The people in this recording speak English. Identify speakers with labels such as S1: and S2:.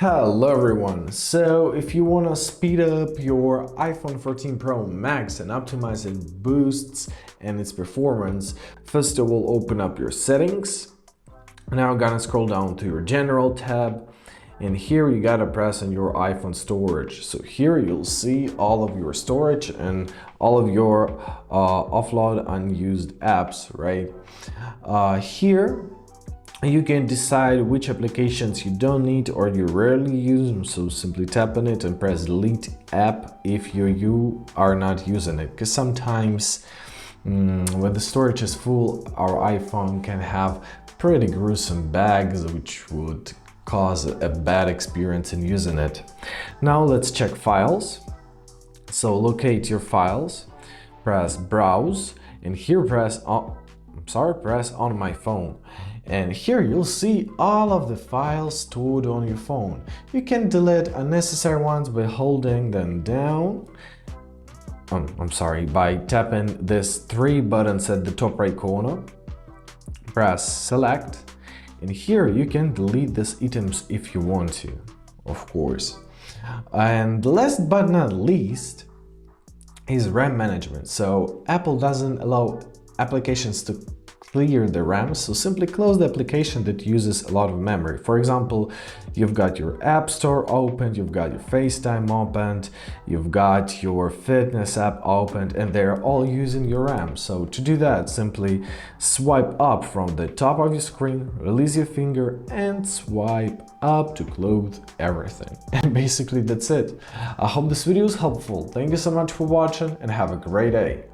S1: Hello everyone! So if you want to speed up your iPhone 14 Pro Max and optimize its boosts and its performance, first of all open up your settings. Now gonna scroll down to your general tab, and here you gotta press on your iPhone storage. So here you'll see all of your storage and all of your offload unused apps, right? Here you can decide which applications you don't need or you rarely use them, so simply tap on it and press delete app if you are not using it, because sometimes when the storage is full, our iPhone can have pretty gruesome bugs which would cause a bad experience in using it. Now let's check files. So locate your files, press browse, and here press on my phone. And here you'll see all of the files stored on your phone. You can delete unnecessary ones by holding them down. By tapping these three buttons at the top right corner. Press select, and here you can delete these items if you want to, of course. And last but not least is RAM management. So Apple doesn't allow applications to clear the RAM, so simply close the application that uses a lot of memory. For example, you've got your App Store opened, you've got your FaceTime opened, you've got your fitness app opened, and they're all using your RAM. So to do that, simply swipe up from the top of your screen, release your finger and swipe up to close everything. And basically that's it. I hope this video is helpful. Thank you so much for watching and have a great day.